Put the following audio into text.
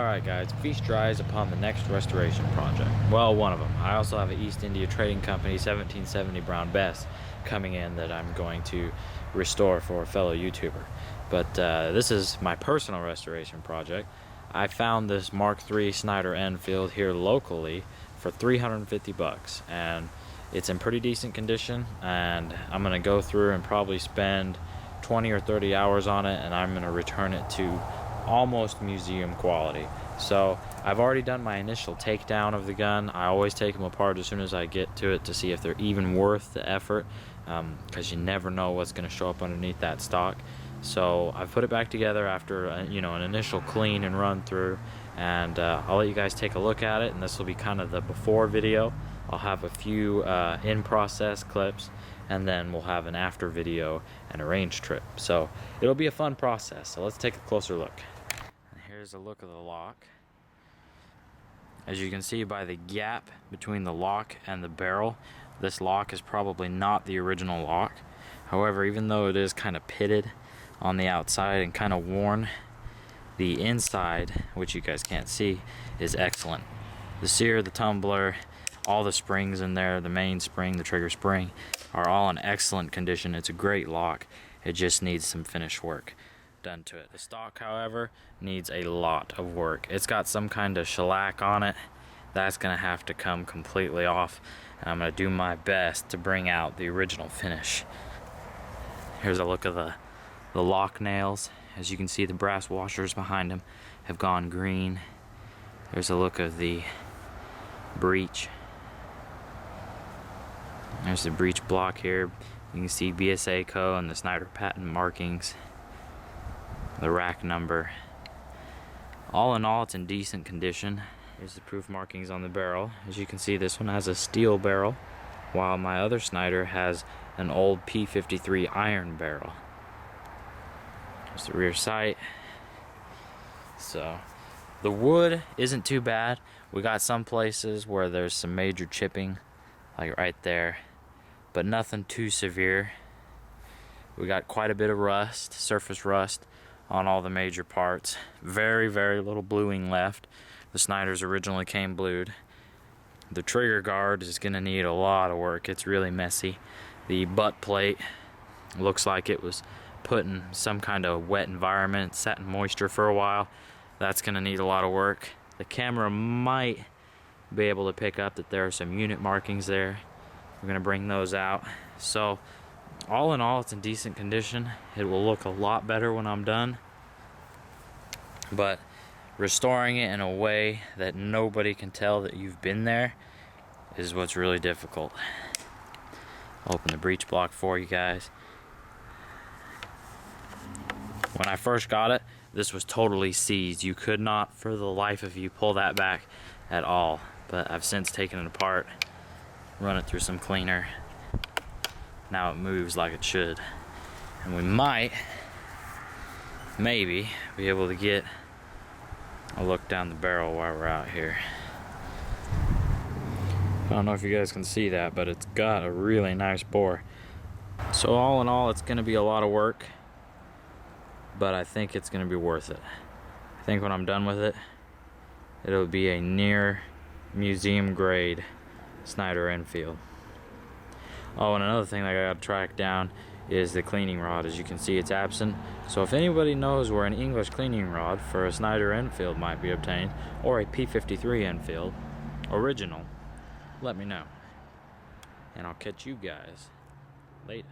Alright guys, feast dries upon the next restoration project. Well, one of them. I also have an East India Trading Company 1770 Brown Bess coming in that I'm going to restore for a fellow YouTuber. But this is my personal restoration project. I found this Mark III Snider Enfield here locally for 350 bucks, and it's in pretty decent condition, and I'm going to go through and probably spend 20 or 30 hours on it, and I'm going to return it to almost museum quality. So I've already done my initial takedown of the gun. I always take them apart as soon as I get to it to see if they're even worth the effort, because you never know what's going to show up underneath that stock. So I've put it back together after an initial clean and run through, and I'll let you guys take a look at it, and this will be kind of the before video. I'll have a few in-process clips, and then we'll have an after video and a range trip. So it'll be a fun process. So let's take a closer look. Here's a look of the lock. As you can see by the gap between the lock and the barrel, this lock is probably not the original lock. However, even though it is kind of pitted on the outside and kind of worn, the inside, which you guys can't see, is excellent. The sear, the tumbler, all the springs in there, the main spring, the trigger spring, are all in excellent condition. It's a great lock. It just needs some finish work done to it. The stock, however, needs a lot of work. It's got some kind of shellac on it. That's gonna have to come completely off, and I'm gonna do my best to bring out the original finish. Here's a look of the lock nails. As you can see, the brass washers behind them have gone green. There's a look of the breech. There's the breech block here. You can see BSA Co. and the Snider patent markings, the rack number. All in all, it's in decent condition. Here's the proof markings on the barrel. As you can see, this one has a steel barrel, while my other Snider has an old P53 iron barrel. There's the rear sight. So the wood isn't too bad. We got some places where there's some major chipping, like right there, but nothing too severe. We got quite a bit of rust, surface rust, on all the major parts. Very, very little bluing left. The Sniders originally came blued. The trigger guard is gonna need a lot of work. It's really messy. The butt plate looks like it was put in some kind of wet environment, sat in moisture for a while. That's gonna need a lot of work. The camera might be able to pick up that there are some unit markings there. We're gonna bring those out. So all in all, it's in decent condition. It will look a lot better when I'm done, but restoring it in a way that nobody can tell that you've been there is what's really difficult. I'll open the breech block for you guys. When I first got it, this was totally seized. You could not for the life of you pull that back at all, but I've since taken it apart, run it through some cleaner. Now it moves like it should, and we might, maybe, be able to get a look down the barrel while we're out here. I don't know if you guys can see that, but it's got a really nice bore. So all in all, it's gonna be a lot of work, but I think it's gonna be worth it. I think when I'm done with it, it'll be a near museum grade Snider Enfield. Oh, and another thing that I gotta track down is the cleaning rod. As you can see, it's absent. So if anybody knows where an English cleaning rod for a Snider Enfield might be obtained, or a P53 Enfield original, let me know. And I'll catch you guys later.